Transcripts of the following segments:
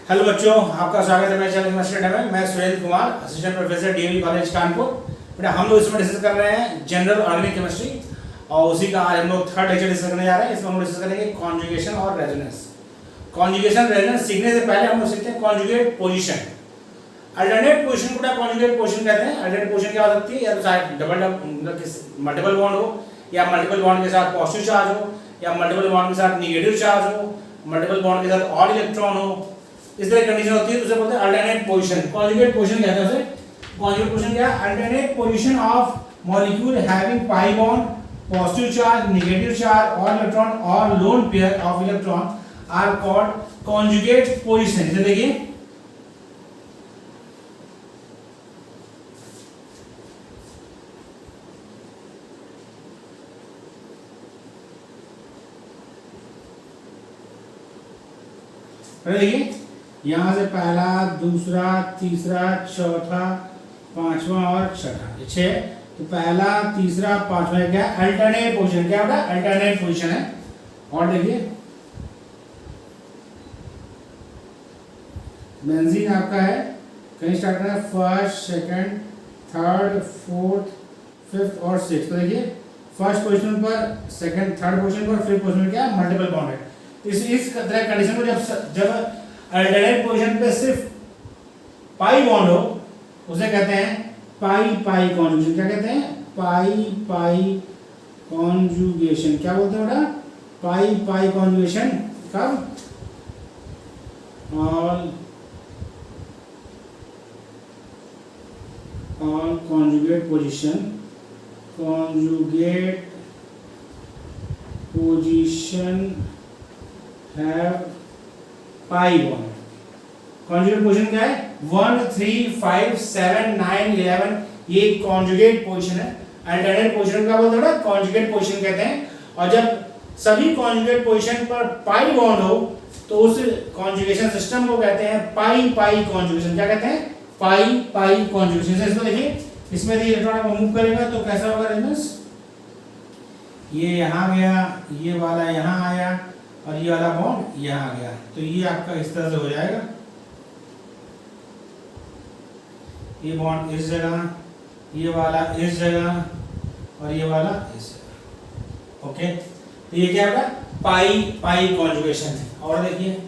Hello बच्चों, आपका स्वागत है मेरे चैनल केमिस्ट्री में। मैं Surendra Kumar, assistant professor DAV college Kanpur. बेटा हम लोग इसमें डिस्कस कर रहे हैं जनरल ऑर्गेनिक केमिस्ट्री और उसी का आज हम लोग थर्ड लेक्चर डिस्कस करने जा रहे हैं। इसमें हम लोग डिस्कस करेंगे कॉन्जुगेशन और रेजोनेंस। कॉन्जुगेशन रेजोनेंस सीखने से पहले हम लोग सीखते हैं कॉन्जुगेट पोजीशन। अल्टरनेट पोजीशन को कॉन्जुगेट पोजीशन कहते हैं। अल्टरनेट पोजीशन क्या हो सकती है, या तो शायद मल्टीपल बॉन्ड हो, या मल्टीपल बॉन्ड के साथ पॉजिटिव चार्ज हो, या मल्टीपल बॉन्ड के साथ नेगेटिव चार्ज हो, मल्टीपल बॉन्ड के साथ ऑड इलेक्ट्रॉन हो। इस तरह की कंडीशन होती है तो उसे बोलते हैं अल्टरनेट पोजीशन। कॉन्जुगेट पोजीशन कहते हैं उसे। कॉन्जुगेट पोजीशन क्या है? Alternate position of molecule having pi bond, positive charge, negative charge, odd electron और lone pair of electron are called conjugate position. जैसे देखिए देखिए यहां से पहला, दूसरा, तीसरा, चौथा, पांचवा और छठा, छह। तो पहला, तीसरा, पांचवा क्या है? Alternate position. क्या होता है? अल्टरनेट पोजीशन है। और देखिए बेंजीन आपका है, कहीं स्टार्ट करना है first, second, third, fourth, fifth और सिक्स्थ। तो देखिए फर्स्ट पोजीशन पर, सेकंड, थर्ड पोजीशन पर, फिफ्थ पोजीशन क्या है? मल्टीपल बॉन्ड है। इस तरह कंडीशन में जब अल्टरनेट पोजीशन पे सिर्फ पाई बॉन्ड हो उसे कहते हैं पाई पाई कॉन्जुगेशन। क्या कहते हैं? पाई पाई कॉन्जुगेशन। क्या बोलते हैं बेटा? पाई पाई कॉन्जुगेशन। कब? All conjugate position, conjugate position have pi bond. Conjugate position क्या है? 1, 3, 5, 7, 9, 11 ये कॉन्जुगेट पोजीशन है। अल्टरनेट पोजीशन क्या बोलते हैं? कॉन्जुगेट पोजीशन कहते हैं। और जब सभी कॉन्जुगेट पोजीशन पर पाई बॉन्ड हो तो उस कॉन्जुगेशन सिस्टम को कहते हैं पाई पाई कॉन्जुगेशन। क्या कहते हैं? पाई पाई कॉन्जुगेशन। इसमें देखिए, इसमें यदि इलेक्ट्रॉन को मूव करेगा तो कैसा होगा रेजोनेंस? ये यहाँ गया, ये वाला यहाँ आया और ये वाला बॉन्ड यहाँ गया। तो ये आपका इस तरह से हो जाएगा। ये बॉन्ड इस जगह, ये वाला इस जगह और ये वाला इस जगह। ओके, तो ये क्या होगा? पाई पाई कॉन्जुगेशन है। और देखिए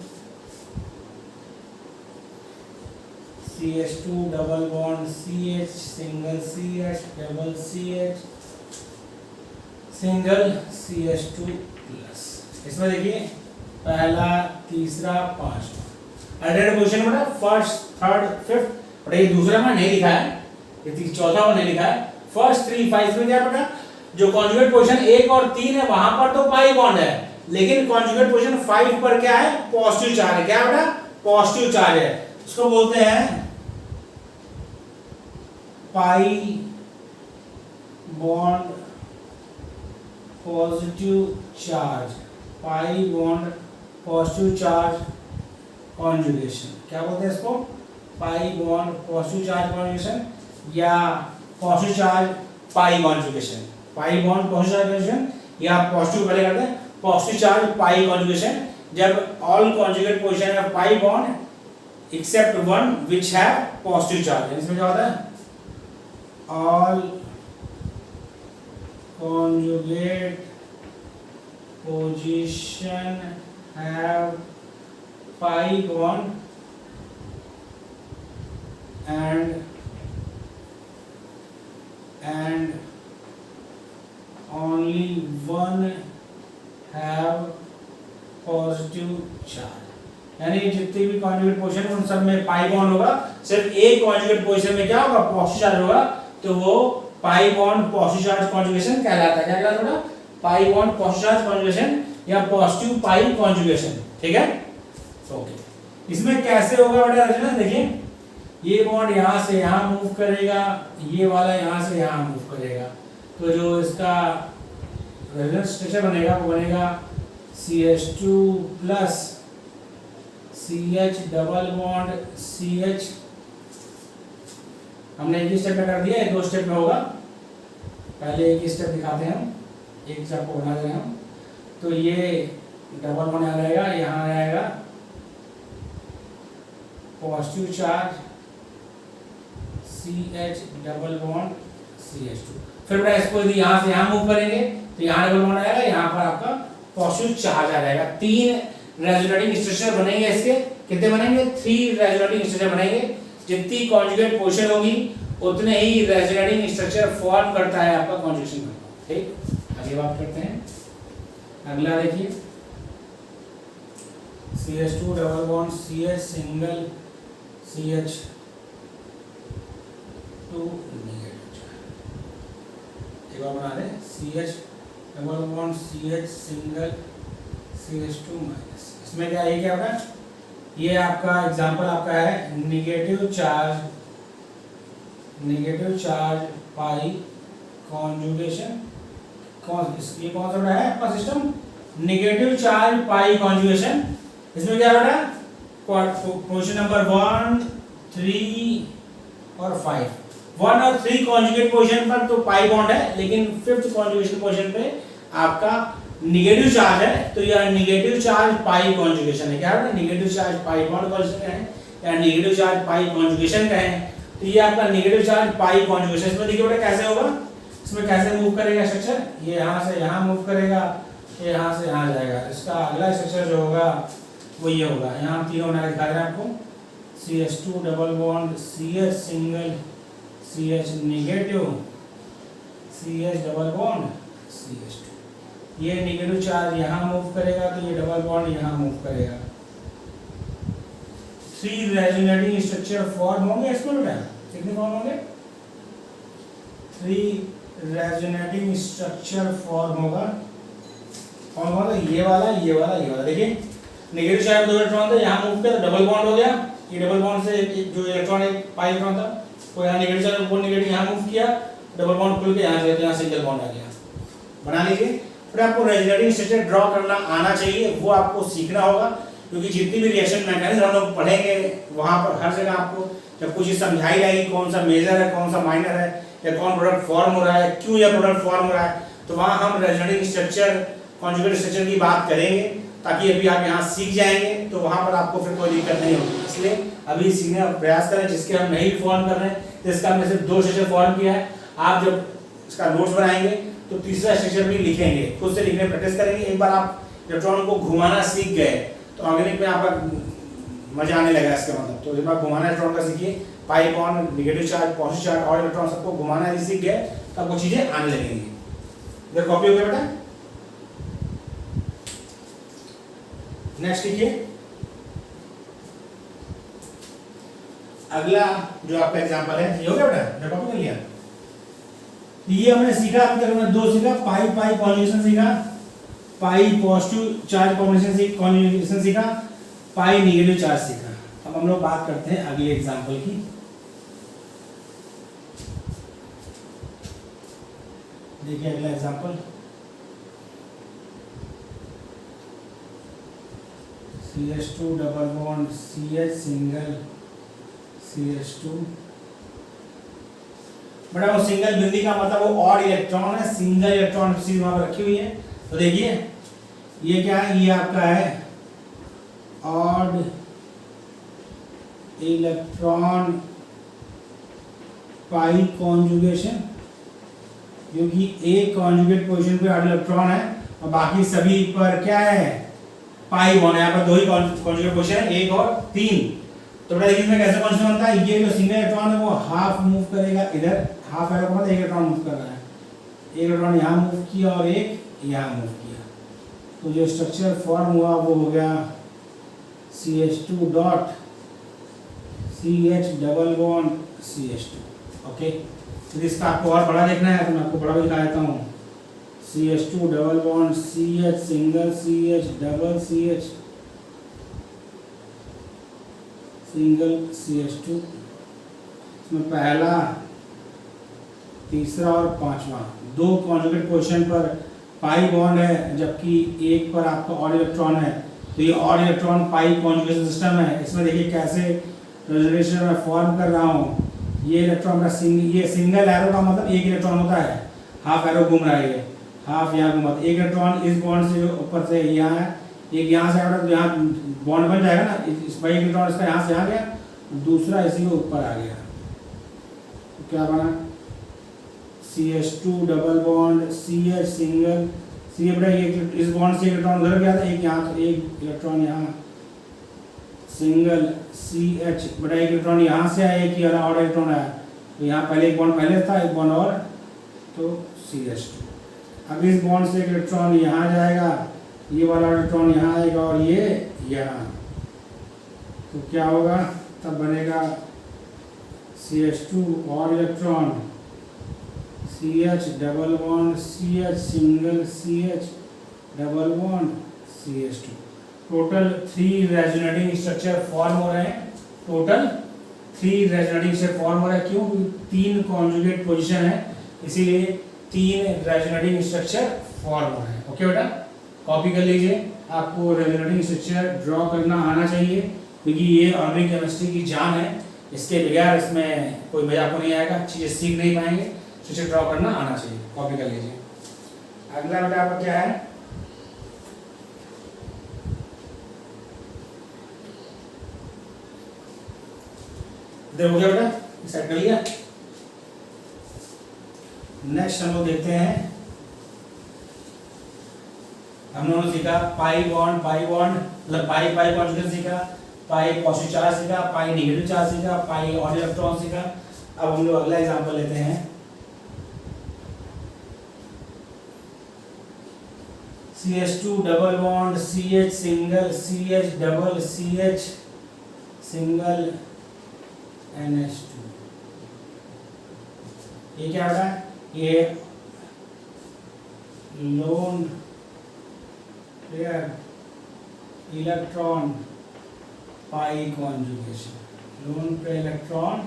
CH2 double bond CH, single CH, double CH, single CH2 plus. इसमें देखिए पहला, तीसरा, पांचवा अल्टरनेट पोजीशन में फर्स्ट, थर्ड, फिफ्थ। और ये दूसरा में नहीं लिखा है, ये चौथा में नहीं लिखा है। फर्स्ट 3, 5 में क्या बेटा? जो कॉन्जुगेट पोजीशन 1 और 3 है वहां पर तो पाई बॉन्ड है, लेकिन कॉन्जुगेट पोजीशन 5 पर क्या है? पॉजिटिव चार्ज है। क्या बेटा? पॉजिटिव चार्ज है। इसको बोलते हैं pi bond positive charge, pi bond positive charge conjugation. क्या बोलते हैं इसको? Pi bond positive charge conjugation या positive charge pi conjugation. Pi bond positive charge conjugation या पॉजिटिव पहले करते हैं पॉजिटिव चार्ज पाई कॉन्जुगेशन। जब all conjugate position of pi bond except one which have positive charge. इसमें क्या होता है? All conjugate position have pi bond and only one have positive charge। यानी जितनी भी कॉन्जुगेट पोजीशन उन सब में पाई बॉन्ड होगा, सिर्फ एक कॉन्जुगेट पोजीशन में क्या होगा? पॉजिटिव चार्ज होगा। तो वो पाई बॉन्ड पॉजिटिव चार्ज कॉन्जुगेशन कहलाता है। क्या कहलाता है? पाई बॉन्ड पॉजिटिव चार्ज कॉन्जुगेशन या पॉजिटिव पाई कॉन्जुगेशन। ठीक है, ओके। इसमें कैसे होगा बेटा रेजोनेंस? देखिए ये बॉन्ड यहां से यहां मूव करेगा, ये वाला यहां से यहां मूव करेगा। तो जो इसका रेजोनेंस स्ट्रक्चर बनेगा वो बनेगा CH2 plus CH double bond CH। हमने एक ही स्टेप में कर दिया, 2 स्टेप में होगा। पहले एक ही स्टेप दिखाते हैं हम, एक स्टेप को बना देंगे हम। तो ये डबल बॉन्ड यहाँ रहेगा, यहाँ आएगा positive charge CH double bond CH2। फिर बेटा इसको यदि यहाँ से यहाँ मूव करेंगे तो यहाँ डबल बॉन्ड आएगा, यहाँ पर आपका पॉजिटिव चार्ज आ जाएगा। 3 रेजोनेटिंग स्ट्रक्चर बनेंगे इसके। कितने बनेंगे? 3 रेजोनेटिंग स्ट्रक्चर बनेंगे। जितनी कॉन्जुगेट पोजीशन होगी उतने ही रेजोनेटिंग स्ट्रक्चर फॉर्म करता है आपका कॉन्जुगेशन कंपाउंड। ठीक, आगे बात करते हैं। अगला देखिए CH2 double bond CH single CH2 negative. एक बार बना दें, CH double bond CH single CH2 minus. इसमें क्या ये क्या होगा? ये आपका एग्जांपल आपका है नेगेटिव चार्ज पाई कॉन्जुगेशन। ये कौन सा है आपका system? Negative charge pi conjugation. इसमें क्या बेटा? पोजीशन नंबर 1, 3 और 5। 1 और 3 कॉन्जुगेट पोजीशन पर तो पाई बॉन्ड है, लेकिन 5th कॉन्जुगेशन पोजीशन पे आपका नेगेटिव चार्ज है, तो यह नेगेटिव चार्ज पाई कॉन्जुगेशन है। क्या है? Negative charge pi bond conjugation कहें या नेगेटिव चार्ज पाई कॉन्जुगेशन कहें, तो ये आपका नेगेटिव चार्ज पाई कॉन्जुगेशन। इसमें देखिए बेटा कैसे होगा, इसमें कैसे मूव करेगा स्ट्रक्चर? ये यहाँ से यहाँ मूव करेगा, ये यहाँ से यहाँ जाएगा। इसका अगला स्ट्रक्चर जो होगा वो ये होगा। यहाँ तीनों बना के दिखा रहे हैं आपको, CH2 double bond CH single CH negative CH double bond CH2। ये नेगेटिव चार्ज यहाँ मूव करेगा तो ये डबल बॉन्ड यहाँ मूव करेगा। 3 रेजोनेटिंग स्ट्रक्चर फॉर्म होंगे इसमें बेटा। कितने फॉर्म होंगे? 3 रेजोनेटिंग स्ट्रक्चर फॉर्म होगा। कौन कौन सा? ये वाला, ये वाला, ये वाला। देखिए नेगेटिव चार्ज में 2 इलेक्ट्रॉन थे, यहाँ मूव किया तो डबल बॉन्ड हो गया। ये डबल बॉन्ड से जो इलेक्ट्रॉन एक पाई इलेक्ट्रॉन था वो यहाँ नेगेटिव चार्ज को नेगेटिव यहाँ मूव किया, डबल बॉन्ड खुल के यहाँ से यहाँ सिंगल बॉन्ड आ गया। बना लीजिए। फिर आपको रेजोनेटिंग स्ट्रक्चर ड्रॉ करना आना चाहिए, वो आपको सीखना होगा, क्योंकि जितनी भी रिएक्शन मैकेनिज्म हम लोग पढ़ेंगे वहाँ पर हर जगह आपको जब कुछ चीज़ समझाई जाएगी, कौन सा मेजर है, कौन सा माइनर है, या कौन प्रोडक्ट फॉर्म हो रहा है, क्यों यह प्रोडक्ट फॉर्म हो रहा है, तो वहाँ हम रेजोनेटिंग स्ट्रक्चर, कॉन्जुगेट स्ट्रक्चर की बात करेंगे, ताकि अभी आप यहाँ सीख जाएंगे तो वहाँ पर आपको फिर कोई दिक्कत नहीं होगी। इसलिए अभी सीखने का प्रयास करें। जिसके हम नहीं फॉर्म कर रहे हैं, जिसका हमने सिर्फ 2 स्ट्रक्चर फॉर्म किया है, आप जब इसका नोट्स बनाएंगे तो तीसरा स्ट्रक्चर भी लिखेंगे, खुद से लिखने प्रैक्टिस करेंगे। एक बार आप इलेक्ट्रॉन को घुमाना सीख गए तो ऑर्गेनिक में आपका मजा आने लगा इसका मतलब। तो एक बार घुमाना इलेक्ट्रॉन का सीखिए, pi bond, negative charge, positive charge और इलेक्ट्रॉन सबको घुमाना यदि सीख गए तो आपको चीजें आने लगेंगी। इधर कॉपी हो गया बेटा। नेक्स्ट लिखिए। अगला जो आपका एग्जांपल है, ये हो गया बेटा, मैं कॉपी कर लिया। ये हमने सीखा, अभी तक हमने 2 सीखा, पाई पाई कॉन्जुगेशन सीखा, पाई पॉजिटिव चार्ज कॉन्जुगेशन सीखा, पाई नेगेटिव चार्ज सीखा। अब हम लोग बात करते हैं अगले एग्जांपल की। देखिए अगला example, CH2 double bond CH single CH2। बड़ा वो सिंगल बिंदी का मतलब वो ऑड इलेक्ट्रॉन है, सिंगल इलेक्ट्रॉन चीज वहां पर रखी हुई है। तो देखिए ये क्या है, ये आपका है ऑड इलेक्ट्रॉन पाई कॉन्जुगेशन, क्योंकि एक कॉन्जुगेट पोजीशन पे ऑड इलेक्ट्रॉन है और बाकी सभी पर क्या है, पाई बॉन्ड है। यहाँ पर 2 ही कॉन्जुगेट पोजीशन है, 1 और 3। तो बेटा देखिए इसमें कैसे कॉन्जुगेट बनता है। ये जो सिंगल इलेक्ट्रॉन है वो हाफ मूव करेगा इधर, हाफ एरो मतलब 1 इलेक्ट्रॉन मूव कर रहा है, 1 इलेक्ट्रॉन यहाँ मूव किया और 1 यहाँ मूव किया। तो जो स्ट्रक्चर फॉर्म हुआ वो हो गया CH2 dot CH double bond CH2। Okay, तो इसका आपको और बड़ा देखना है तो मैं आपको बड़ा भी दिखा देता हूँ। CH2 double bond CH single CH double CH single CH2। इसमें पहला, तीसरा और 5वां 2 कॉन्जुगेट पोजीशन पर पाई बॉन्ड है, जबकि एक पर आपका ऑड इलेक्ट्रॉन है। तो ये ऑड इलेक्ट्रॉन पाई कॉन्जुगेशन सिस्टम है। इसमें देखिए कैसे रेजोनेशन में फॉर्म कर रहा हूँ। ये इलेक्ट्रॉन का ये सिंगल एरो का मतलब 1 इलेक्ट्रॉन होता है, हाफ एरो घूम रहा है, ये हाफ यहाँ घूमा, 1 इलेक्ट्रॉन इस बॉन्ड से जो ऊपर से यहाँ है, एक यहाँ से आएगा तो यहाँ बॉन्ड बन जाएगा ना, इस 1 इलेक्ट्रॉन इसका यहाँ से यहाँ गया दूसरा इसी के ऊपर आ गया, तो क्या बना CH2 double bond CH single C बेटा, ये इस बॉन्ड से इलेक्ट्रॉन उधर गया था, एक यहाँ, तो एक इलेक्ट्रॉन यहाँ सिंगल CH बेटा, एक इलेक्ट्रॉन यहाँ से आया, एक और इलेक्ट्रॉन आया, तो यहाँ पहले एक बॉन्ड पहले था, एक बॉन्ड और, तो CH2। अब इस बॉन्ड से एक इलेक्ट्रॉन यहाँ जाएगा, ये वाला इलेक्ट्रॉन यहाँ आएगा और ये यहाँ, तो क्या होगा, तब बनेगा CH2 और electron CH double bond CH single CH double bond CH2। Total 3 resonating structure form हो रहे हैं, टोटल 3 रेजोनेटिंग स्ट्रक्चर फॉर्म हो रहा है। क्यों? 3 कॉन्जुगेट पोजीशन है, इसीलिए 3 रेजोनेटिंग स्ट्रक्चर फॉर्म हो रहे हैं। ओके बेटा, कॉपी कर लीजिए, आपको रेजोनेटिंग स्ट्रक्चर ड्रॉ करना आना चाहिए, क्योंकि ये ऑर्गेनिक केमिस्ट्री की जान है, इसके बगैर इसमें कोई मजा आपको नहीं आएगा, चीज़ें सीख नहीं पाएंगे, स्ट्रक्चर ड्रॉ करना आना चाहिए। कॉपी कर लीजिए। अगला बेटा आपका क्या है, इधर हो गया बेटा, सेट कर लिया। नेक्स्ट हम लोग देखते हैं, हम लोगों ने सीखा पाई बॉन्ड मतलब पाई कॉन्जुगेट सीखा, पाई पॉजिटिव चार्ज सीखा, पाई नेगेटिव चार्ज सीखा, पाई और इलेक्ट्रॉन सीखा। अब हम लोग अगला एग्जांपल लेते हैं, CH2 double bond CH single CH double CH single NH2। ये क्या होता है, ये लोन पेयर इलेक्ट्रॉन पाई कॉन्जुगेशन, लोन पेयर इलेक्ट्रॉन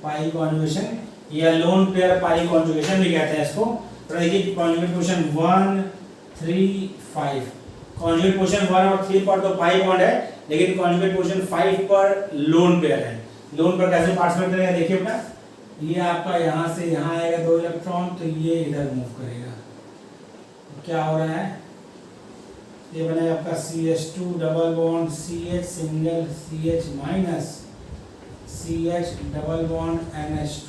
पाई कॉन्जुगेशन या लोन पेयर पाई कॉन्जुगेशन भी कहते हैं इसको। तो देखिए कॉन्जुगेट पोजीशन 1 3 5, कॉन्जुगेट पोजीशन 1 और 3 पर तो पाई बॉन्ड है, लेकिन कॉन्जुगेट पोजीशन 5 पर लोन पेयर है। लोन पेयर कैसे पार्टिसिपेट करेगा, देखिए बेटा, ये आपका यहाँ से यहाँ आएगा 2 इलेक्ट्रॉन, तो ये इधर मूव करेगा, तो क्या हो रहा है, ये बनेगा आपका CH2 double bond CH single CH minus CH double bond NH2।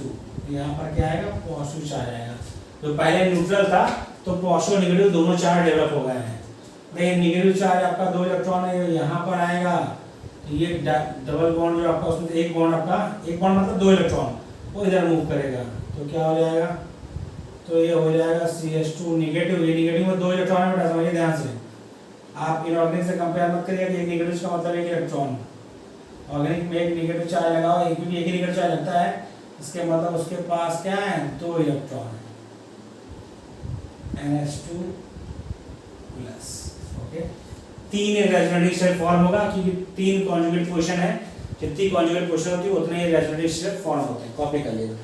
यहाँ पर क्या आएगा, पॉजिटिव चार्ज आएगा। तो पहले न्यूट्रल था, तो पॉजिटिव नेगेटिव दोनों चार्ज डेवलप हो गए हैं। नहीं, नेगेटिव चार्ज आपका 2 इलेक्ट्रॉन है, यहाँ पर आएगा, तो ये डबल बॉन्ड जो आपका उसमें एक बॉन्ड मतलब 2 इलेक्ट्रॉन, वो इधर मूव करेगा, तो क्या हो जाएगा, तो ये हो जाएगा CH2 नेगेटिव, ये नेगेटिव में 2 इलेक्ट्रॉन है बेटा, समझिए ध्यान से, आप इनऑर्गेनिक से कंपेयर मत करिए कि एक नेगेटिव का मतलब एक इलेक्ट्रॉन, ऑर्गेनिक में एक नेगेटिव चार्ज लगाओ, क्योंकि एक ही नेगेटिव चार्ज लगता है, इसके मतलब उसके पास क्या है, 2 इलेक्ट्रॉन है, NH2 plus. Okay, 3 resonative state form होगा, क्योंकि 3 कॉन्जुगेट पोजीशन है, जितनी कॉन्जुगेट पोजीशन होती है उतने ही रेजोनेटिव स्टेट फॉर्म होते हैं। कॉपी कर लीजिए।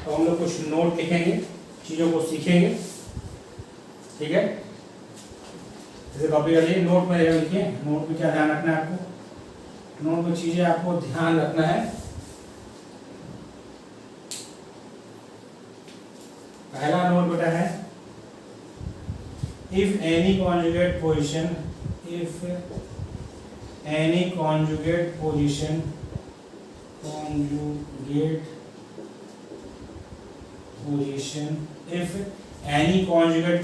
तो हम लोग कुछ नोट लिखेंगे, चीजों को सीखेंगे, ठीक है, इसे कॉपी कर लीजिए। नोट में लिखिए, नोट में क्या ध्यान रखना है आपको, नोट में चीजें आपको ध्यान रखना है। पहला नोट बेटा है, if any conjugate position if any conjugate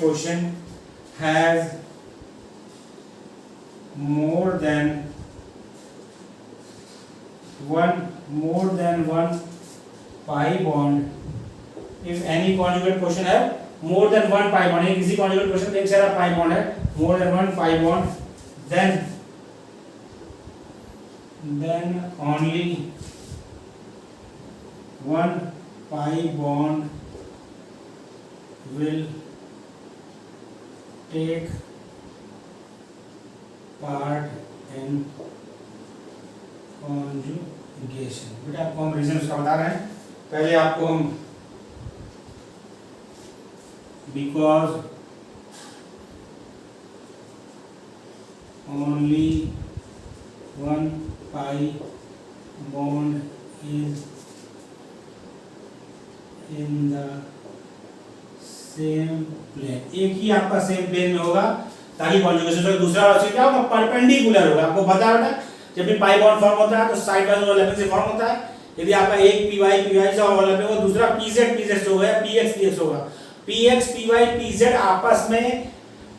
position has more than one pi bond, if any conjugate position है more than one pi bond, किसी conjugate position में एक सारा pi bond है, more than one pi bond, then only one pi bond will take part in conjugation। बेटा आपको हम reason उसका बता रहे हैं, पहले आपको हम because only one pi bond is in the same plane, एक ही आपका सेम प्लेन में होगा, ताकि कॉन्जुगेशन का दूसरा राशि क्या होगा, परपेंडिकुलर होगा। आपको पता है बेटा, जब भी पाई बॉन्ड फॉर्म होता है तो साइड वाइज ओवरलैपिंग से फॉर्म होता है। यदि आपका एक पी वाई से ओवरलैपिंग हो, दूसरा पीजेड होगा या पीएक्स होगा, पीएक्स पीवाई पीजेड आपस में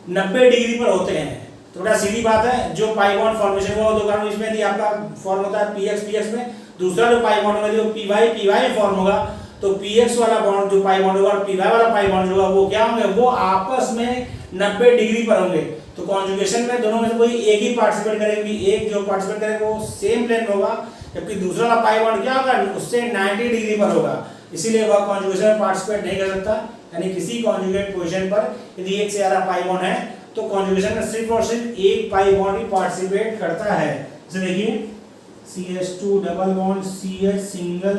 90 डिग्री पर होते हैं। तो बड़ा सीधी बात है, जो पाई बॉन्ड फॉर्मेशन हुआ दो कारण इसमें यदि आपका फॉर्म होता है पीएक्स में, दूसरा जो पाई बॉन्ड होगा जो पीवाई में फॉर्म होगा, तो पीएक्स वाला बॉन्ड जो पाई बॉन्ड होगा और पीवाई वाला पाई बॉन्ड होगा वो क्या होंगे, वो आपस में 90 डिग्री पर होंगे। तो कॉन्जुगेशन में दोनों में से कोई एक ही पार्टिसिपेट करेगी, एक जो पार्टिसिपेट करेगा वो सेम प्लेन में होगा, जबकि दूसरा वाला पाई बॉन्ड क्या होगा, उससे 90 डिग्री पर होगा, इसीलिए वह कॉन्जुगेशन में पार्टिसिपेट नहीं कर सकता। यानी किसी कॉन्जुगेट पोजीशन पर यदि एक से ज्यादा पाई बॉन्ड है तो कॉन्जुगेशन में सिर्फ और सिर्फ एक पाई बॉन्ड ही पार्टिसिपेट करता है। जैसे देखिए CH2 double bond CH single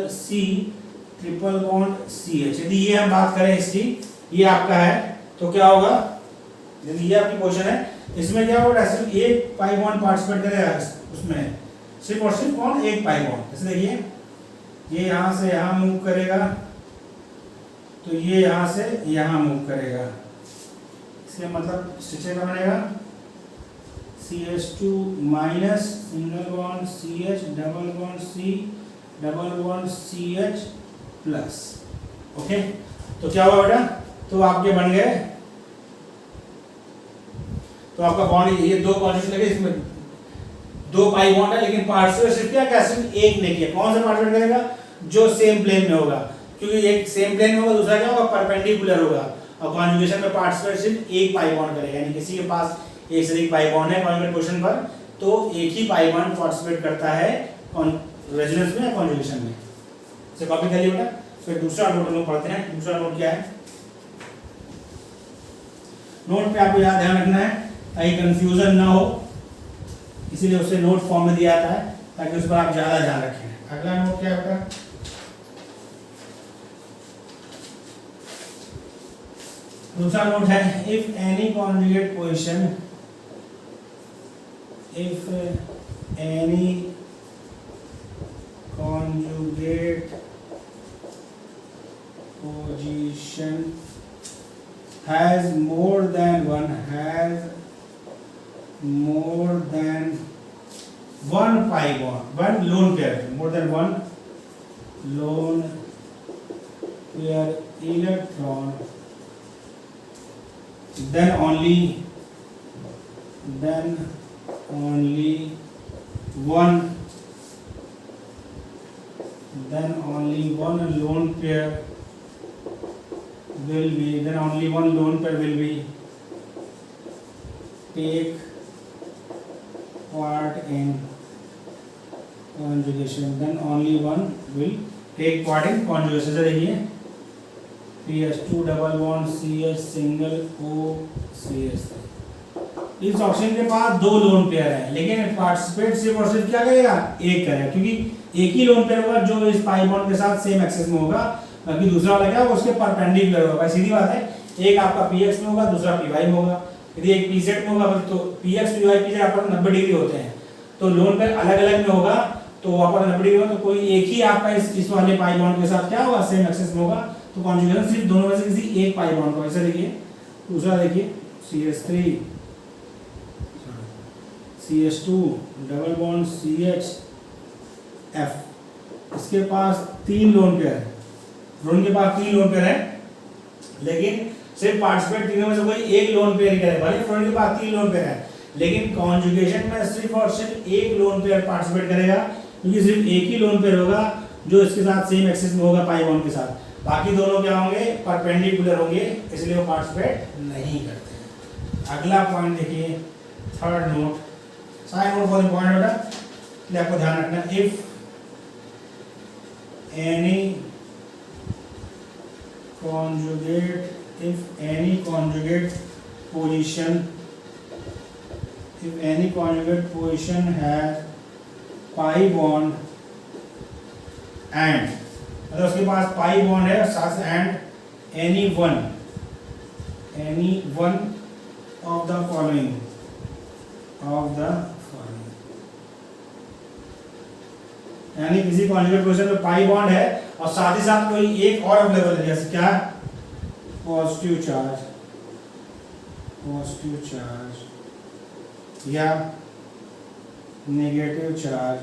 C triple bond CH। यदि ये हम बात करें इसकी, ये आपका है तो क्या होगा, यदि ये आपकी पोजीशन है इसमें क्या होगा, सिर्फ एक पाई बॉन्ड पार्टिसिपेट करेगा, उसमें सिर्फ और सिर्फ कौन, एक पाई बॉन्ड। जैसे देखिए ये यहाँ से यहाँ मूव करेगा तो ये यहाँ से यहाँ मूव करेगा, इसका मतलब स्ट्रक्चर क्या बनेगा, CH2 minus single bond CH double bond C double bond CH plus. Okay, तो क्या हुआ बेटा, तो आपके बन गए, तो आपका बॉन्ड ये दो कॉन्जुगेशन लगे, इसमें दो पाई बॉन्ड है लेकिन पार्टिसिपेट सिर्फ क्या क्या सिर्फ एक ने किया। कौन सा पार्टिसिपेट करेगा, जो सेम प्लेन में होगा, क्योंकि एक सेम प्लेन में होगा, दूसरा क्या होगा, परपेंडिकुलर होगा। और कॉन्जुगेशन में पार्टिसिपेट सिर्फ एक पाई बॉन्ड करेगा, यानी किसी के पास एक से अधिक पाई बॉन्ड है कॉन्जुगेट पोजीशन पर तो एक ही पाई बॉन्ड पार्टिसिपेट करता है रेजोनेंस में या कॉन्जुगेशन में। इसे कॉपी कर लिया बेटा। फिर दूसरा नोट हम लोग पढ़ते हैं। दूसरा नोट क्या है, नोट पे आपको याद ध्यान रखना है ताकि कंफ्यूजन ना हो, इसीलिए उसे नोट फॉर्म में दिया जाता है ताकि उस पर आप ज्यादा ध्यान रखें। अगला नोट क्या होगा, दूसरा नोट है, if any conjugate position, if any conjugate position has more than one pi bond, one lone pair, more than one lone pair electron, then only one lone pair will be take part in conjugation, then only one will take part in conjugation। से देखिए CH2 double bond CH single O CH। इस option के पास दो lone pair है लेकिन participate सिर्फ और सिर्फ क्या करेगा, एक करेगा, क्योंकि एक ही लोन पेयर होगा जो इस पाई बॉन्ड के साथ सेम एक्सिस में होगा, बाकी दूसरा वाला क्या होगा उसके परपेंडिकुलर होगा। भाई सीधी बात है, एक आपका px में होगा, दूसरा py में होगा। यदि एक pz में होगा तो px py pz आपस में 90 डिग्री होते हैं, तो लोन पेयर अलग अलग में होगा तो आपस में 90 डिग्री होगा, तो कोई एक ही आपका इस वाले पाई बॉन्ड के साथ क्या होगा, सेम एक्सिस में होगा, तो कॉन्जुगेशन सिर्फ दोनों में से किसी एक पाई बॉन्ड को। ऐसे देखिए दूसरा देखिए CH3 CH2 double bond CH F, इसके पास तीन लोन पेयर है, लोन के पास तीन लोन पेयर है लेकिन सिर्फ पार्टिसिपेट तीनों में से कोई एक लोन पेयर ही करेगा। भले फ्लोरीन के पास तीन लोन पेयर है लेकिन कॉन्जुगेशन में सिर्फ और सिर्फ एक लोन पेयर पार्टिसिपेट करेगा, क्योंकि सिर्फ एक ही लोन पेयर होगा जो इसके साथ सेम एक्सिस में होगा पाई बॉन्ड के साथ, बाकी दोनों क्या होंगे, परपेंडिकुलर होंगे, इसलिए वो पार्टिसिपेट नहीं करते। अगला पॉइंट देखिए, थर्ड नोट, सारे नोट बहुत इंपॉर्टेंट होता है इसलिए आपको ध्यान रखना। If any conjugate position has pi bond and, मतलब उसके पास पाई बॉन्ड है साथ and any one of the following यानी किसी कॉन्जुगेट पोजीशन में पाई बॉन्ड है और साथ ही साथ कोई एक और अवेलेबल है, जैसे क्या, पॉजिटिव चार्ज या नेगेटिव चार्ज,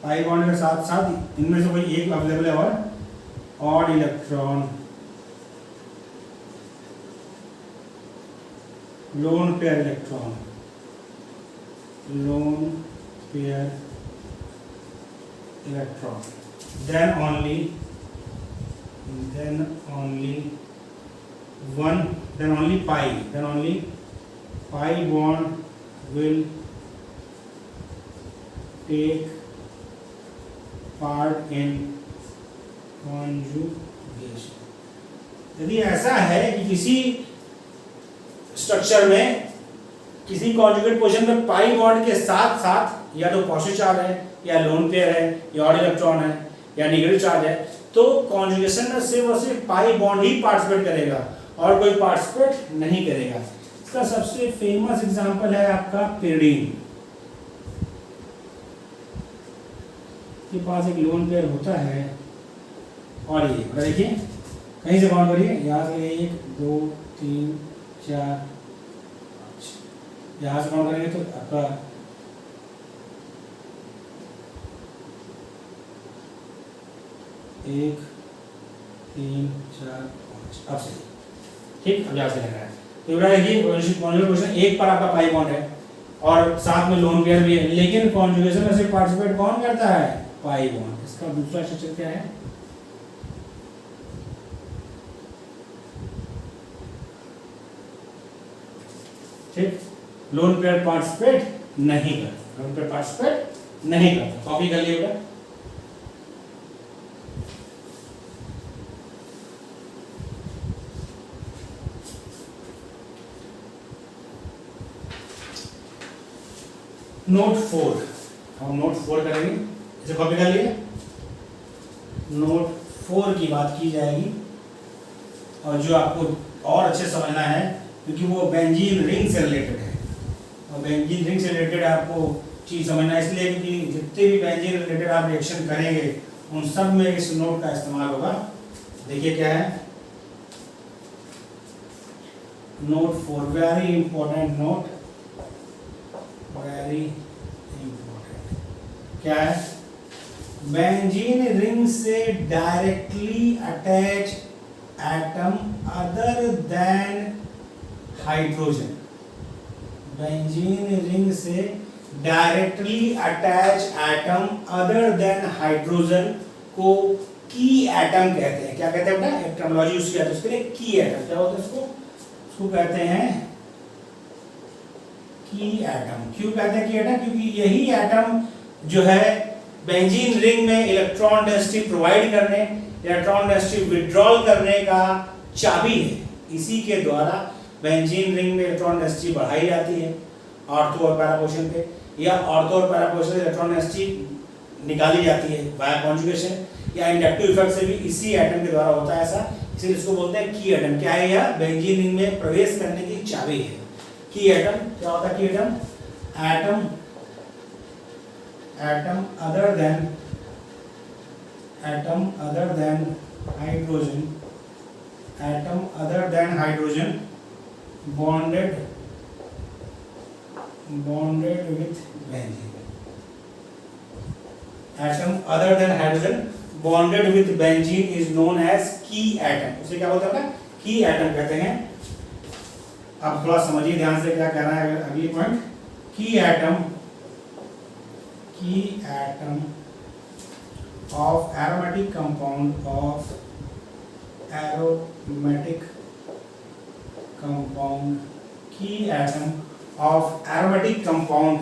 पाई बॉन्ड के साथ साथ इनमें से कोई एक अवेलेबल है और odd electron, lone pair electron, lone pair electron, then only pi bond will take part in conjugation। यदि ऐसा है कि किसी स्ट्रक्चर में किसी कॉन्जुगेट पोजीशन में पाई बॉन्ड के साथ साथ या तो पॉजिटिव चार्ज है या लोन पेयर है या ऑड इलेक्ट्रॉन है या नेगेटिव चार्ज है, तो कॉन्जुगेशन में सिर्फ और सिर्फ पाई बॉन्ड ही पार्टिसिपेट करेगा और कोई पार्टिसिपेट नहीं करेगा। इसका सबसे फेमस एग्जांपल है आपका pyridine के पास एक लोन पेयर होता है और ये देखिए कहीं से काउंट करिए, यहाँ से 1 2 3 4 5, यहाँ से काउंट करेंगे तो आपका 1 3 4 5, अब सही ठीक। अब यहाँ से लग रहा है तो देखिए कॉन्जुगेशन एक पर आपका पाई बॉन्ड है और साथ में लोन पेयर भी है, लेकिन कॉन्जुगेशन में से पार्टिसिपेट कौन करता है? Pi bond. इसका दूसरा स्ट्रक्चर क्या है? ठीक, लोन पेयर पार्टिसिपेट नहीं करता, लोन पेयर पार्टिसिपेट नहीं करता। कॉपी कर लिए बेटा। नोट 4, हम नोट 4 करेंगे, इसे कॉपी कर लिए। नोट 4 की बात की जाएगी और जो आपको और अच्छे समझना है क्योंकि वो बेंजीन रिंग से रिलेटेड है और बेंजीन रिंग से रिलेटेड आपको चीज़ समझना है, इसलिए क्योंकि जितने भी बेंजीन रिलेटेड आप रिएक्शन करेंगे उन सब में इस नोट का इस्तेमाल होगा। देखिए क्या है note 4, very important note, very important. क्या है? बेंजीन रिंग से directly attach atom other than hydrogen, benzene ring से directly attach atom other than hydrogen को की एटम कहते हैं। क्या कहते हैं बेटा? एक टर्मिनोलॉजी यूज किया तो उसके लिए की एटम क्या होता है? उसको कहते हैं की एटम। क्यों कहते हैं की एटम? क्योंकि यही एटम जो है बेंजीन रिंग में इलेक्ट्रॉन डेंसिटी प्रोवाइड करने, इलेक्ट्रॉन डेंसिटी विड्रॉल करने का चाबी है। इसी के द्वारा बेंजीन रिंग में इलेक्ट्रॉन डेंसिटी बढ़ाई जाती है ऑर्थो और पैरा पोजीशन पे, या ऑर्थो और पैरा पोजीशन से इलेक्ट्रॉन डेंसिटी निकाली जाती है बाय कॉन्जुगेशन, या इंडक्टिव इफेक्ट से भी इसी एटम के द्वारा होता है ऐसा, इसलिए इसको बोलते हैं की एटम। क्या है यह? बेंजीन रिंग में प्रवेश करने की चाबी है। की एटम क्या होता है? की atom atom other than hydrogen, atom other than hydrogen bonded with benzene, atom other than hydrogen bonded with benzene is known as key atom। उसे क्या बोलते हैं? की एटम कहते हैं। अब थोड़ा समझिए ध्यान से क्या कह रहा है अगली point. Key atom of aromatic compound key atom of aromatic compound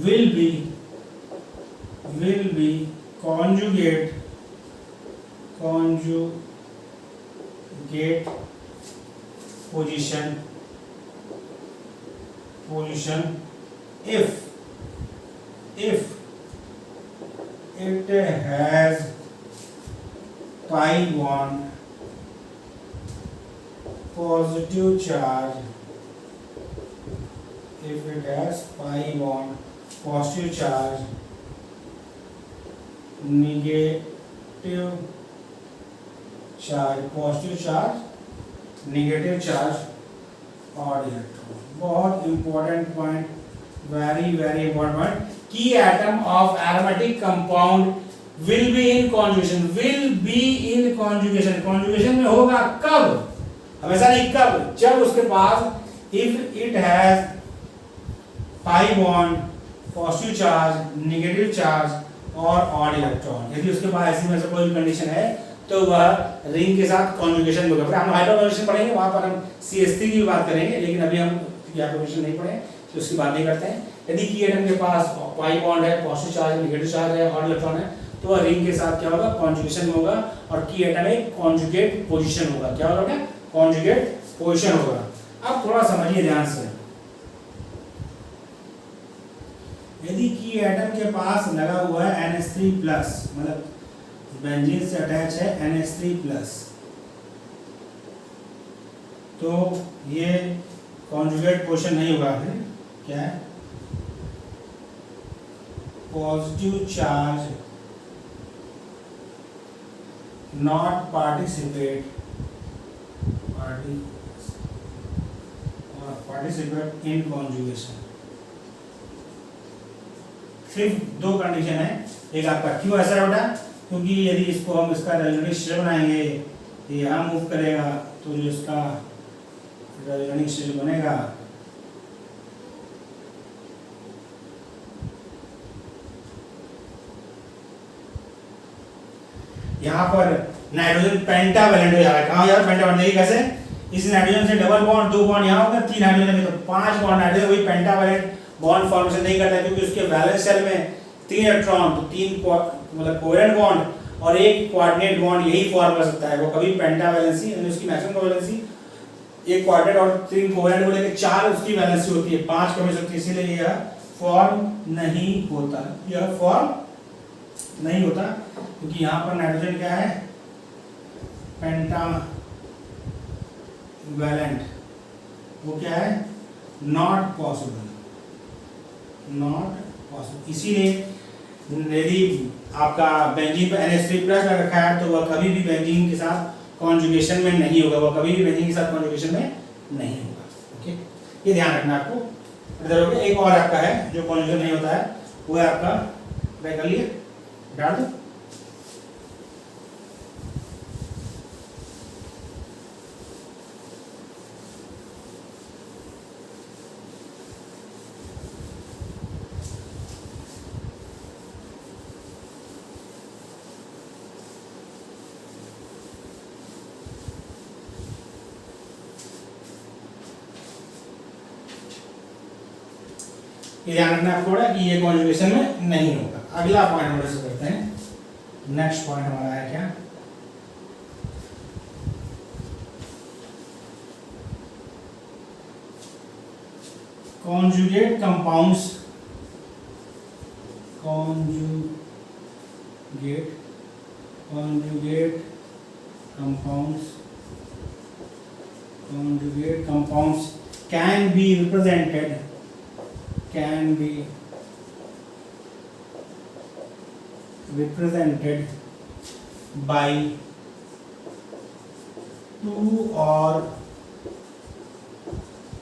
will be conjugate position if it has pi bond positive charge, if it has pi bond positive charge, negative charge negative charge odd electron। बहुत important point, very very important point. Key atom of aromatic compound will be in conjugation, will be in conjugation, conjugation में होगा कब, हमेशा नहीं कब, जब उसके पास if it has pi bond, positive charge, negative charge और ऑड इलेक्ट्रॉन, यदि उसके पास ऐसी में से कोई कंडीशन है तो वह रिंग के साथ कॉन्जुगेशन होगा। फिर हम हाइड्रोजन पढ़ेंगे, वहां पर हम CH3 की बात करेंगे, लेकिन अभी हम हाइड्रोजन नहीं पढ़े तो उसकी बात नहीं करते हैं। यदि की एटम के पास पाई बॉन्ड है, पॉजिटिव चार्ज, नेगेटिव चार्ज है, ऑड इलेक्ट्रॉन है, तो वह रिंग के साथ क्या होगा, कॉन्जुगेशन में होगा और की एटम एक कॉन्जुगेट पोजीशन होगा। क्या होगा, कॉन्जुगेट पोजीशन होगा। अब थोड़ा समझिए ध्यान से, यदि की एटम के पास लगा हुआ है NH3+, मतलब बेंजीन से अटैच है NH3+, तो ये कॉन्जुगेट पोजीशन नहीं होगा। फिर क्या है, positive charge not participate in conjugation. सिर्फ दो कंडीशन है, एक आपका क्यों ऐसा है बेटा, क्योंकि यदि इसको हम इसका रेजोनेटिंग स्ट्रक्चर बनाएंगे, ये यहाँ मूव करेगा तो जो इसका रेजोनेटिंग स्ट्रक्चर बनेगा यहाँ पर नाइट्रोजन पेंटावैलेंट हो जाएगा। कहाँ यार पेंटावैलेंट, देखिए कैसे, इस नाइट्रोजन से डबल बॉन्ड, 2 बॉन्ड यहाँ होगा, 3 हाइड्रोजन तो 5 बॉन्ड नाइट्रोजन, वही पेंटावैलेंट बॉन्ड फॉर्मेशन नहीं करता क्योंकि उसके वैलेंस शेल में 3 इलेक्ट्रॉन, तो 3 मतलब कोवेलेंट बॉन्ड और एक कोऑर्डिनेट बॉन्ड यही फॉर्म कर सकता है। वो कभी पेंटावैलेंसी यानी उसकी मैक्सिमम कोवैलेंसी एक कोऑर्डिनेट और 3 कोवेलेंट को लेकर 4 उसकी वैलेंसी होती है, 5 कम हो सकती है, इसीलिए यह फॉर्म नहीं होता, यह फॉर्म नहीं होता क्योंकि यहाँ पर नाइट्रोजन क्या है, पेंटावैलेंट, वो क्या है, नॉट पॉसिबल। इसीलिए यदि आपका बेंजीन पर NH3+ रखा है तो वह कभी भी बेंजीन के साथ कॉन्जुगेशन में नहीं होगा, वह कभी भी बेंजीन के साथ कॉन्जुगेशन में नहीं होगा। ओके, ये ध्यान रखना आपको। इधर हो गया, एक और आपका है जो कॉन्जुगेशन नहीं होता है, वो है आपका, कर लिए, डाल दो। ये ध्यान रखना आपको कि ये कॉन्जुगेशन में नहीं होगा। अगला पॉइंट हम डिस्कस करते हैं। नेक्स्ट पॉइंट हमारा है क्या, conjugate compounds, conjugate compounds can be represented by 2 or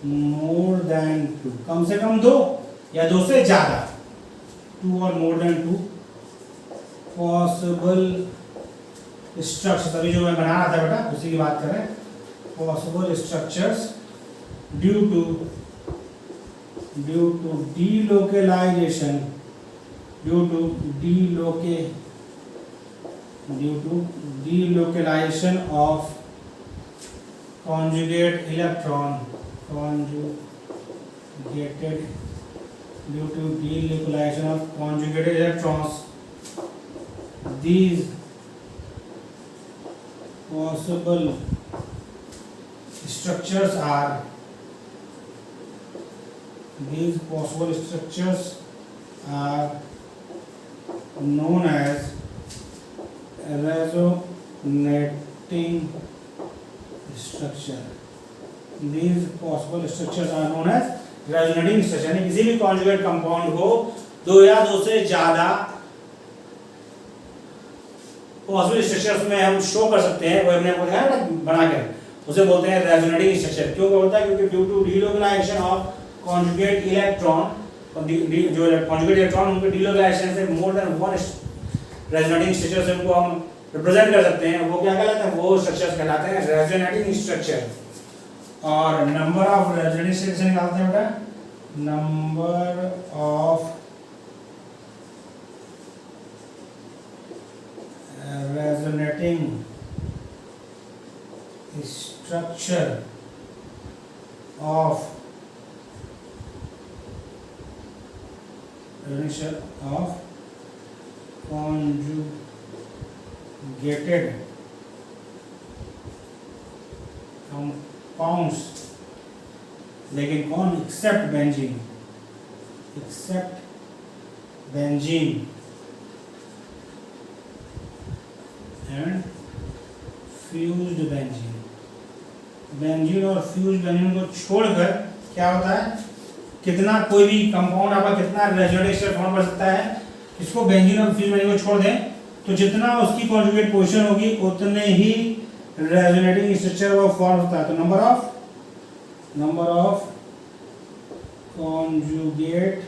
more than 2, कम से कम 2 या 2 से ज्यादा, 2 or more than 2 possible structure. अभी जो मैं बना रहा था बेटा उसी की बात कर रहे हैं। Possible structures due to delocalization of conjugated electron, due to delocalization of conjugated electrons, these possible structures are known as resonating structure. These possible structures are known as resonating structure। यानी किसी भी कॉन्जुगेट कंपाउंड को 2 या 2 से ज्यादा possible structures में हम show कर सकते हैं। वो हमने आपको दिखाया ना बना कर, उसे बोलते हैं रेजोनेटिंग स्ट्रक्चर। क्यों होता है? क्योंकि due to delocalization of conjugate electron जो कॉन्जुगेट इलेक्ट्रॉन उनके डी लोकेशन से more than one resonating structure से उनको हम रिप्रेजेंट कर सकते हैं, वो क्या कहलाते हैं, वो स्ट्रक्चर्स कहलाते हैं रेजोनेटिंग स्ट्रक्चर। और नंबर ऑफ रेजोनेटिंग स्ट्रक्चर निकालते हैं बेटा, number of resonating structure of conjugated compounds, लेकिन कौन, except benzene and fused benzene और फ्यूज्ड बेंजीन को छोड़कर क्या होता है, कितना कोई भी कंपाउंड आपका कितना रेजोनेटिंग स्ट्रक्चर फॉर्म कर सकता है, इसको बेंजीन और फ्यूज्ड बेंजीन को छोड़ दें तो जितना उसकी कॉन्जुगेट पोजीशन होगी उतने ही रेजोनेटिंग स्ट्रक्चर वो फॉर्म होता है। तो नंबर ऑफ कॉन्जुगेट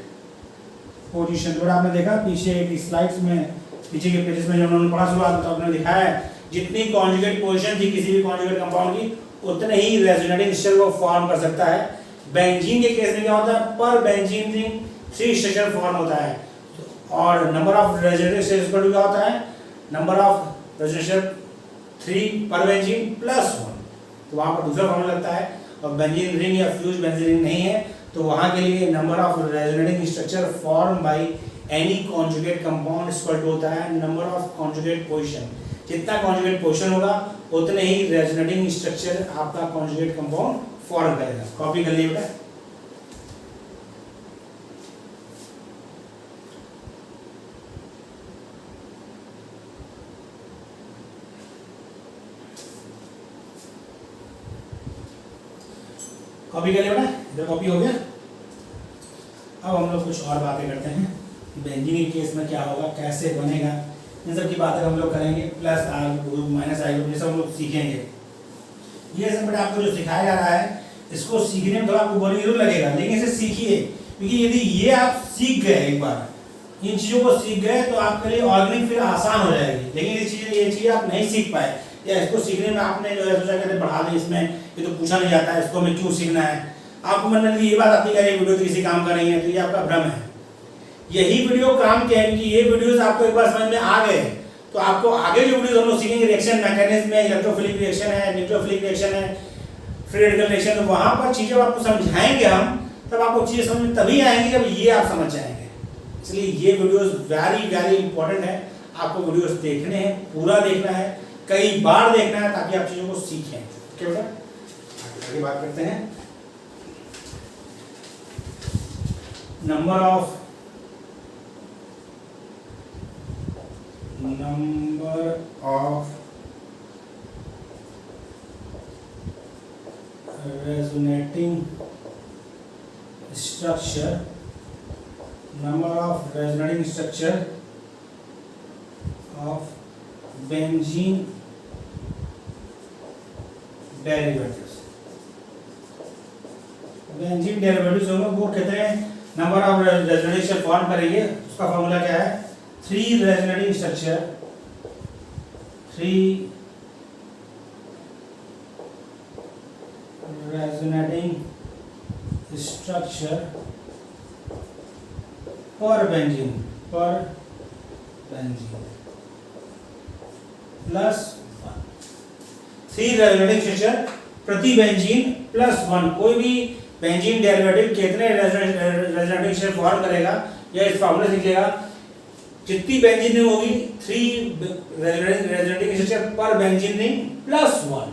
पोजीशन, तो आपने देखा पीछे की स्लाइड्स में, पीछे के पेजेस में जब उन्होंने पढ़ा शुरुआत तो आपने दिखाया है जितनी कॉन्जुगेट पोजीशन थी किसी भी कॉन्जुगेट कंपाउंड की उतने ही रेजोनेटिंग स्ट्रक्चर वो फॉर्म कर सकता है। बेंजीन के केस में क्या होता है, पर बेंजीन रिंग 3 स्ट्रक्चर फॉर्म होता है, और नंबर ऑफ रेजोनेटिंग स्ट्रक्चर क्या होता है, नंबर ऑफ रेजोनेटिंग 3 पर बेंजीन प्लस 1, तो वहां पर दूसरा फॉर्मूला लगता है। और बेंजीन रिंग या फ्यूज बेंजीन रिंग नहीं है तो वहां के लिए number of resonating structure form by any conjugate compound equal to होता है नंबर ऑफ कॉन्जुगेट पोजीशन। जितना कॉन्जुगेट पोजीशन होगा उतने ही रेजोनेटिंग स्ट्रक्चर आपका कॉन्जुगेट कंपाउंड फॉर्म करेगा। कॉपी कर लीजिए बेटा। कॉपी कर लिया बेटा, इधर कॉपी हो गया। अब हम लोग कुछ और बातें करते हैं, बेंजीन के केस में क्या होगा, कैसे बनेगा, इन सब की बातें हम लोग करेंगे। Plus R group minus I group ये सब हम लोग सीखेंगे। ये सब बेटा आपको जो सिखाया जा रहा है इसको सीखने में थोड़ा आपको बोरिंग जरूर लगेगा, लेकिन इसे सीखिए, क्योंकि यदि ये आप सीख गए एक बार, इन चीज़ों को सीख गए तो आपके लिए ऑर्गेनिक फिर आसान हो जाएगी। लेकिन ये चीज़ आप नहीं सीख पाए या इसको सीखने में आपने जो है सोचा कि बढ़ा दें इसमें, ये तो पूछा नहीं जाता है, इसको हमें क्यों सीखना है, आपको मन में ये बात आती है वीडियो तो किसी काम कर रही है, तो ये आपका भ्रम है। यही वीडियो काम के है कि ये वीडियोस आपको एक बार समझ में आ गए तो आपको आगे जो वीडियोस हम लोग सीखेंगे, रिएक्शन मैकेनिज्म में, इलेक्ट्रोफिलिक रिएक्शन है, न्यूट्रोफिलिक रिएक्शन है, फ्री रेडिकल रिएक्शन, तो वहां पर चीजें आपको समझाएंगे हम, तब आपको चीजें समझ में तभी आएंगी जब ये आप समझ जाएंगे। इसलिए ये वीडियोस वेरी वेरी इंपॉर्टेंट है, आपको वीडियोस देखने हैं, पूरा देखना है, कई बार देखना है, ताकि आप चीजों को सीखें। क्या बेटा, आगे बात करते हैं। Number of resonating structure, number of resonating structure of benzene derivatives। Benzene derivatives होंगे वो कितने नंबर ऑफ रेजोनेटिंग फॉर्म करेंगे, उसका फॉर्मूला क्या है, 3 रेजोनेटिंग स्ट्रक्चर, 3 रेजोनेटिंग स्ट्रक्चर पर बेंजीन प्लस 3 रेजोनेटिंग स्ट्रक्चर प्रति बेंजीन प्लस 1। कोई भी बेंजीन डेरिवेटिव कितने रेजोनेटिंग स्ट्रक्चर फॉर्म करेगा या इस फॉर्मूले से लिखेगा, जितनी बेंजीन रिंग होगी 3 रेजोनेटिंग स्ट्रक्चर पर बेंजीन रिंग प्लस 1,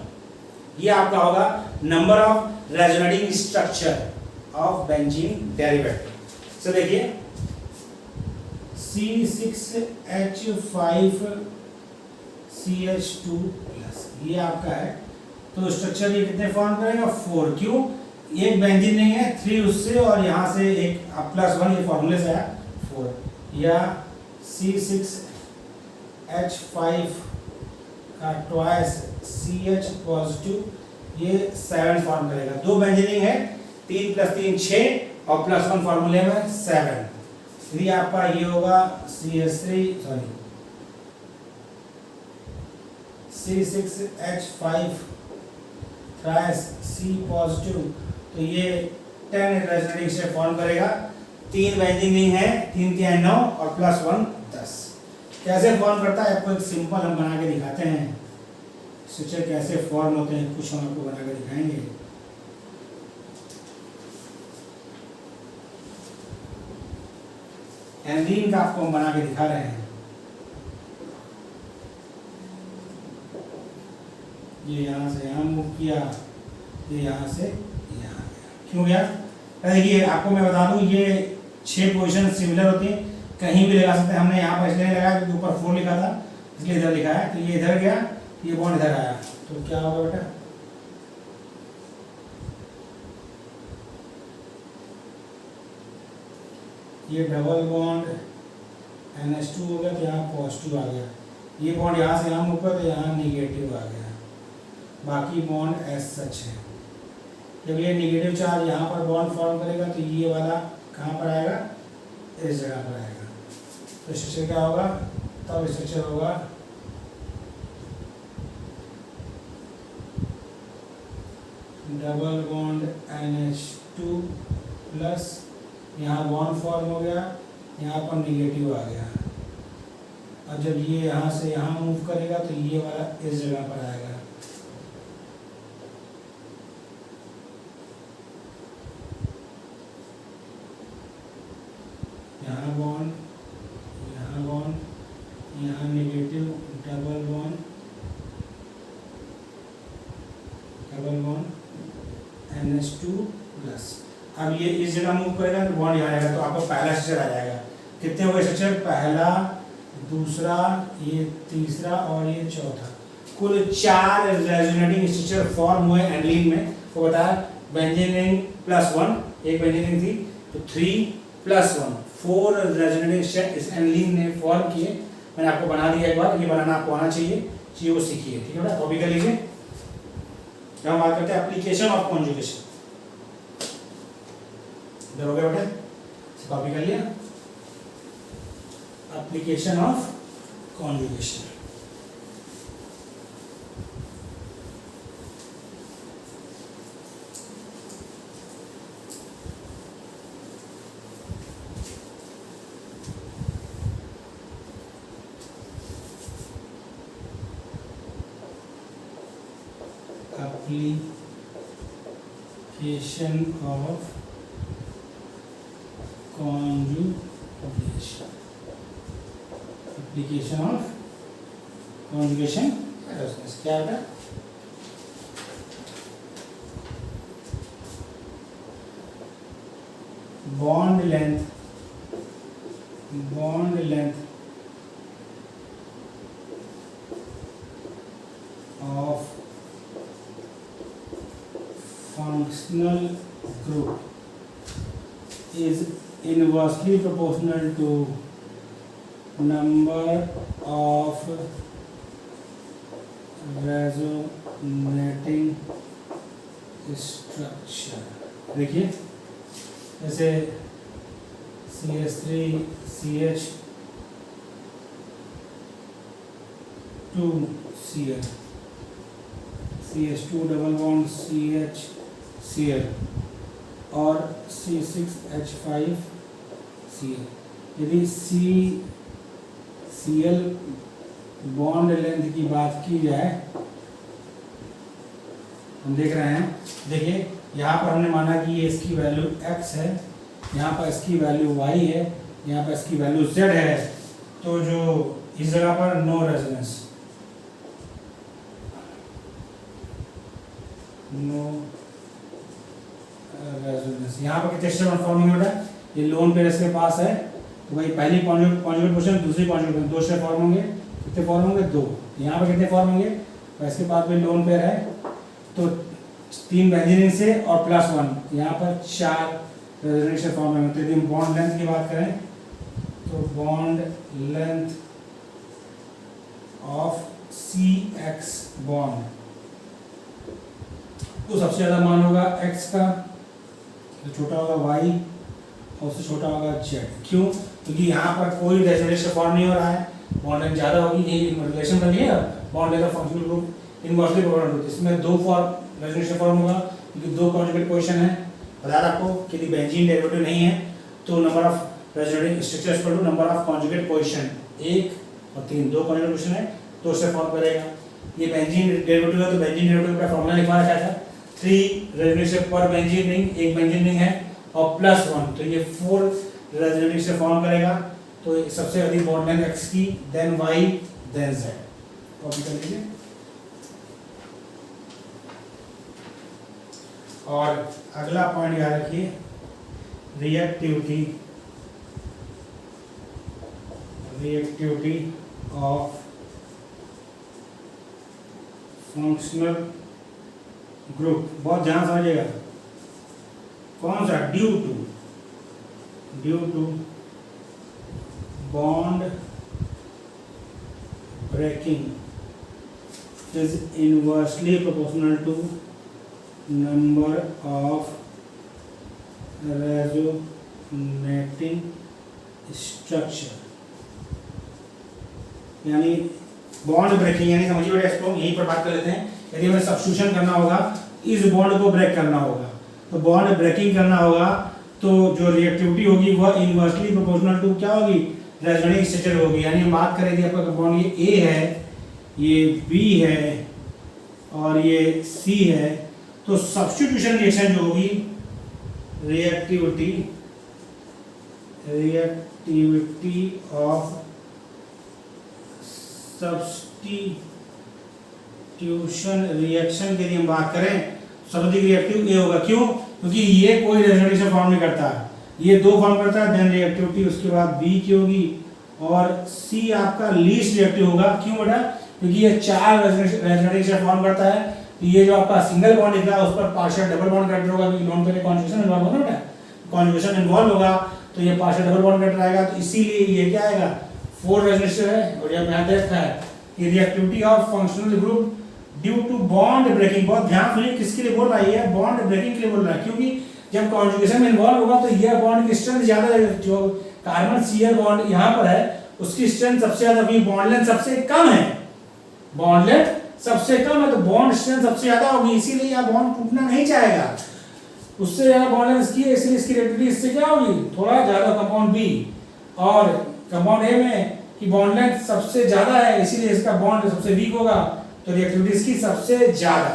ये आपका होगा number of resonating structure of benzene derivative. So देखिए C6H5CH2+, ये आपका है, तो स्ट्रक्चर ये कितने फॉर्म करेगा, 4। क्यों, एक बेंजीन रिंग है 3 उससे और यहाँ से एक +1, ये फॉर्मूले से आया 4, या C6H5 का ट्वाइस CH+2 ये 7 फॉर्म करेगा। 2 बेंजीन रिंग है, 3 + 3 6 और +1 फॉर्मूले में 7। यदि आपका ये होगा C6H5 C पॉजिटिव, तो ये 10 हाइड्रोजन से फॉर्म करेगा। 3 बेंजीन रिंग है, 3 के 9 और +1 10। कैसे फॉर्म करता है आपको एक सिंपल हम बना के दिखाते हैं। स्ट्रक्चर कैसे फॉर्म होते हैं कुछ हम आपको बना के दिखाएंगे। एल्कीन का आपको हम बना के दिखा रहे हैं। ये यहाँ से यहाँ मूव किया, ये यहाँ से यहाँ गया। क्यों गया? देखिए आपको मैं बता दूं, ये 6 पोजीशन सिमिलर होती हैं, कहीं भी लगा सकते हैं। हमने यहाँ पर इसलिए लगाया क्योंकि ऊपर 4 लिखा था, इसलिए इधर लिखा है। तो ये इधर गया, ये बॉन्ड इधर आया, तो क्या होगा बेटा? ये डबल बॉन्ड NH2 हो गया, तो यहाँ पॉजिटिव आ गया। ये बॉन्ड यहाँ से यहाँ मूव किया तो यहाँ निगेटिव आ गया। बाकी बॉन्ड एस सच है। जब ये निगेटिव चार्ज यहाँ पर बॉन्ड फॉर्म करेगा तो ये वाला कहाँ पर आएगा? इस जगह पर आएगा। तो स्ट्रक्चर क्या होगा? तब स्ट्रक्चर होगा डबल बॉन्ड NH2 प्लस, यहाँ बॉन्ड फॉर्म हो गया, यहाँ पर निगेटिव आ गया। और जब ये यहाँ से यहाँ मूव करेगा तो ये वाला इस जगह पर आएगा। यहाँ बॉन्ड, यहाँ negative, double bond NH2 plus. अब ये इस जगह मूव करेगा तो बॉन्ड यहाँ आएगा, तो आपको पहला स्ट्रक्चर आ जाएगा। कितने हो गए स्ट्रक्चर? पहला, दूसरा, ये तीसरा और ये चौथा। कुल 4 रेजोनेटिंग स्ट्रक्चर फॉर्म हुए एंडलिन में। वो बताया बेंजीन रिंग +1, एक बेंजीन रिंग थी, तो 3 + 1 4 रेजोनेटिंग स्ट्रक्चर इस एंडलिन ने फॉर्म किए। मैंने आपको बना दिया एक बार, ये बनाना आपको आना चाहिए, चीज़ों को सीखिए। ठीक है बेटा, कॉपी कर लीजिए। हम बात करते हैं एप्लीकेशन ऑफ कॉन्जुगेशन। इधर हो गया बेटा, कॉपी कर लिया। Application of conjugation. Application of conjugation. Application of conjugation. क्या होता है? Bond length of functional group is inversely proportional to number of resonating structure। देखिए जैसे CH3CH2Cl, CH2 double bond CHCl और C6H5Cl। यदि CCl बॉन्ड लेंथ की बात की जाए, हम देख रहे हैं, देखिए यहाँ पर हमने माना कि ये इसकी वैल्यू x है, यहाँ पर इसकी वैल्यू y है, यहाँ पर इसकी वैल्यू z है। तो जो इस जगह पर नो रेजोनेंस, यहाँ पर कितने स्टेप फॉर्मिंग हो रहा है? ये लोन पेयर इसके पास है, तो भाई पहली कॉन्जुगेट पोजीशन, दूसरी कॉन्जुगेट, 2 स्टेप फॉर्म होंगे। कितने फॉर्म होंगे? 2। यहाँ पर कितने फॉर्म होंगे? इसके पास भी लोन पेयर है, तो 3 बेंजीन से और +1, यहाँ पर 4 रेजोनेशन फॉर्म होंगे। तो यदि हम बॉन्ड लेंथ की बात करें तो bond length of CX bond, तो सबसे ज़्यादा मान होगा x का, तो छोटा होगा y, और उससे छोटा होगा जेड। क्यों? क्योंकि यहाँ पर कोई रेजोनेंस फॉर्म नहीं हो रहा है, बॉन्ड लेंथ ज़्यादा होगी, यही रिलेशन बन है bond length of functional group inversely proportional to. इसमें दो फॉर्म रेजोनेंस फॉर्म होगा क्योंकि दो कॉन्जुगेट पोजीशन है। बता रहा आपको कि यदि बेंजीन डेरिवेटिव नहीं है तो number of resonating structures equal to number of conjugate position, 1 और 3 दो कॉन्जुगेट पोजीशन है तो उससे फॉर्म करेगा। ये बेंजीन डेरिवेटिव है तो बेंजीन डेरिवेटिव का फॉर्मूला लिखवा रखा था 3 रेजोनेंस पर बेंजीन रिंग, एक बेंजीन रिंग है और +1 तो ये 4 रेजोनेटिंग से फॉर्म करेगा। तो सबसे अधिक बॉन्ड लेंथ x की, then y, then z। Copy कर लीजिए। और अगला पॉइंट याद रखिए, रिएक्टिविटी ऑफ फंक्शनल ग्रुप। बहुत ध्यान समझिएगा। कौन सा? Due to bond breaking is inversely proportional to number of resonating structure. यानी बॉन्ड ब्रेकिंग, यानी समझिए बेटा इसको यहीं पर बात कर लेते हैं। यदि हमें सब्स्टिट्यूशन करना होगा, इस बॉन्ड को ब्रेक करना होगा, तो बॉन्ड ब्रेकिंग करना होगा तो जो रिएक्टिविटी होगी वह इनवर्सली प्रोपोर्शनल टू क्या होगी? रेजोनेटिंग स्ट्रक्चर होगी। यानी हम बात करेंगे आपका बॉन्ड ये ए है, ये बी है और ये सी है, तो सब्स्टिट्यूशन रिएक्शन जो होगी रिएक्टिविटी ऑफ सब्स्टिट्यूशन रिएक्शन के लिए हम बात करें, सबसे रिएक्टिव ए होगा। क्यों? क्योंकि ये कोई रेजोनेटिव फॉर्म नहीं करता, ये दो फॉर्म करता है, देन रिएक्टिविटी उसके बाद बी की होगी और सी आपका लीस्ट रिएक्टिव होगा। क्यों बेटा? क्योंकि ये 4 रेजोनेटिव फॉर्म करता है। तो ये जो आपका सिंगल बॉन्ड दिख रहा है उस पर पार्शियल डबल बॉन्ड कट होगा, क्योंकि नॉन पेयर कॉन्जुगेशन इन्वॉल्व होगा बेटा, कॉन्जुगेशन इन्वॉल्व होगा तो ये पार्शियल डबल बॉन्ड कट आएगा। तो इसीलिए ये क्या आएगा? 4 रेजोनेटिव है। और ये यहाँ देखा है कि reactivity of functional group due to bond breaking. बहुत ध्यान सुनिए, किसके लिए बोल रहा है? ये बॉन्ड ब्रेकिंग के लिए बोल रहा है, क्योंकि जब कॉन्जुगेशन में इन्वॉल्व होगा तो यह बॉन्ड की स्ट्रेंथ ज्यादा है। जो कार्बन सीएल बॉन्ड यहाँ पर है उसकी स्ट्रेंथ सबसे ज्यादा होगी, बॉन्ड लेंथ सबसे कम है, बॉन्ड लेंथ सबसे कम है तो बॉन्ड स्ट्रेंथ सबसे ज्यादा होगी, इसीलिए यह बॉन्ड टूटना नहीं चाहेगा। उससे ज्यादा बॉन्ड लेंथ इसकी है, इसलिए इसकी रिएक्टिविटी इससे क्या होगी? थोड़ा ज्यादा। कंपाउंड बी और कंपाउंड ए में कि बॉन्ड लेंथ सबसे ज्यादा है, इसीलिए इसका बॉन्ड सबसे वीक होगा तो रिएक्टिविटी इसकी सबसे ज्यादा।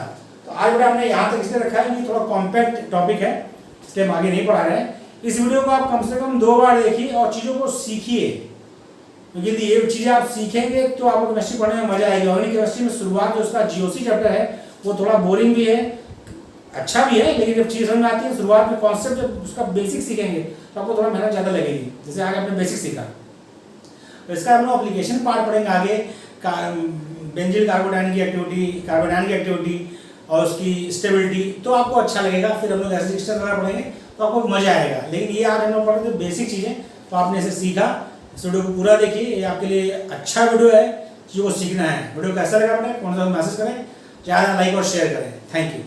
तो आज बेटा हमने यहाँ तक इसलिए रखा है कि थोड़ा कॉम्पैक्ट टॉपिक है, इसके हम आगे नहीं पढ़ा रहे हैं। इस वीडियो को आप कम से कम 2 बार देखिए और चीज़ों को सीखिए, क्योंकि यदि ये चीज़ें आप सीखेंगे तो आपको केमिस्ट्री पढ़ने में मजा आएगी। ऑर्गेनिक केमिस्ट्री में शुरुआत जो उसका जीओसी चैप्टर है वो थोड़ा बोरिंग भी है, अच्छा भी है, लेकिन जब चीज़ समझ में आती है शुरुआत में कॉन्सेप्ट जब उसका बेसिक सीखेंगे तो आपको थोड़ा मेहनत ज़्यादा लगेगी। जैसे आगे आपने बेसिक सीखा तो इसका हम लोग एप्लीकेशन पार्ट पढ़ेंगे आगे, बेंजीन कार्बोडायनिक एक्टिविटी, कार्बोडायनिक एक्टिविटी और उसकी स्टेबिलिटी, तो आपको अच्छा लगेगा। फिर हम लोग ऐसे सिस्टम वगैरह पढ़ेंगे तो आपको मजा आएगा। लेकिन ये आज हम लोग पढ़े थे बेसिक चीज़ें, तो आपने इसे सीखा। इस वीडियो को पूरा देखिए, ये आपके लिए अच्छा वीडियो है, चीज़ों को सीखना है। वीडियो कैसा लगा बेटा कौन सा मैसेज करें, ज़्यादा लाइक और शेयर करें। Thank you.